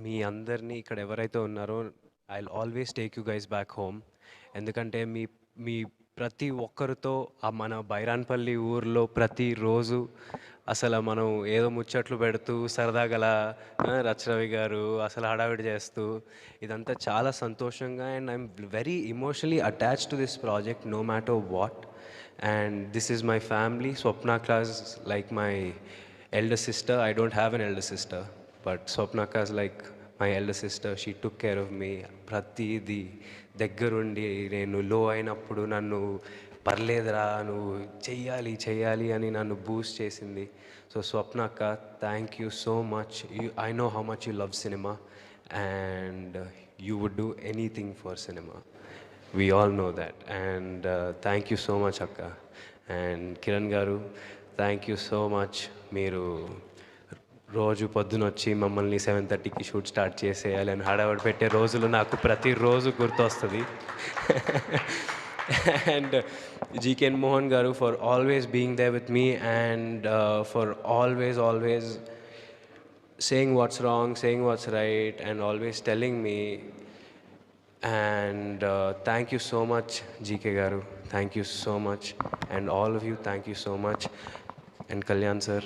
మీ అందరిని ఇక్కడ ఎవరైతే ఉన్నారో I'll always take you guys back home. ఎందుకంటే మీ మీ ప్రతి ఒక్కరితో మన బైరాన్పల్లి ఊర్లో ప్రతిరోజు అసలు మనం ఏదో ముచ్చట్లు పెడుతూ సరదాగల రచరవి గారు అసలు హడావిడి చేస్తూ ఇదంతా చాలా సంతోషంగా and I'm very emotionally attach to this project no matter what. And this is my family. Swapna class like my elder sister. I don't have an elder sister, but Swapnaka is like my elder sister. She took care of me. ప్రతిదీ దగ్గరుండి నేను లో అయినప్పుడు నన్ను పర్లేదురా నువ్వు చెయ్యాలి చెయ్యాలి అని నన్ను బూస్ట్ చేసింది. సో స్వప్నక్క, thank you so much. I know how much you love cinema and you would do anything for cinema. We all know that. And thank you so much, Akka. And Kiran Garu, thank you so much. మీరు రోజు పొద్దున వచ్చి మమ్మల్ని 7:30కి shoot start చేసేయాలి అని హడావడి పెట్టే రోజులు నాకు ప్రతిరోజు గుర్తొస్తుంది. అండ్ జీకేఎన్ మోహన్ గారు for always being there with me and for always saying what's wrong, saying what's right, and always telling me. And thank you so much, GK Garu. Thank you so much. And all of you, thank you so much. And Kalyan sir,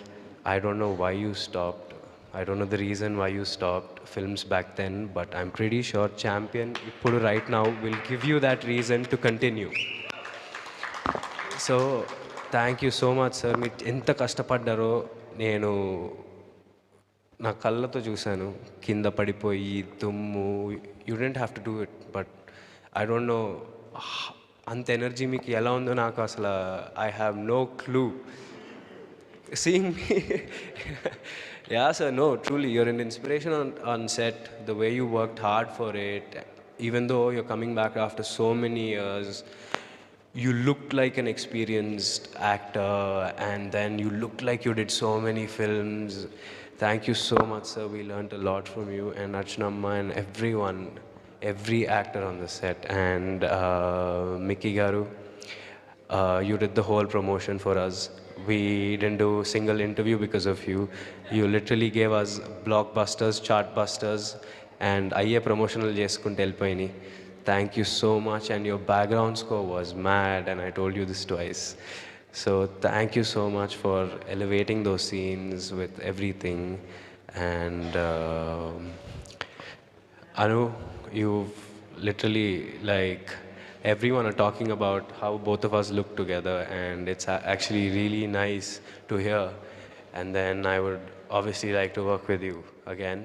I don't know why you stopped. I don't know the reason why you stopped films back then, but I'm pretty sure Champion, Ippudu right now, will give you that reason to continue. So, thank you so much, sir. మీరు ఎంత కష్టపడ్డారో నేను నా కళ్ళతో చూశాను. కింద పడిపోయి దుమ్ము, you don't have to do it, but I don't know అంత ఎనర్జీ మీకు ఎలా ఉందో నాకు అసలు I have no clue. Seeing me, yeah sir, no, truly you're an inspiration on set. The way you worked hard for it, even though you're coming back after so many years, you looked like an experienced actor, and then you looked like you did so many films. Thank you so much, sir. We learned a lot from you and Archanamma and everyone, every actor on the set. And Mickey Garu, you did the whole promotion for us. We didn't do a single interview because of you. You literally gave us blockbusters, chartbusters, and aye promotional cheskunte elpoyini. Thank you so much. And your background score was mad, and I told you this twice. So thank you so much for elevating those scenes with everything. And Anu, you've literally like everyone are talking about how both of us look together, and it's actually really nice to hear. And then I would obviously like to work with you again.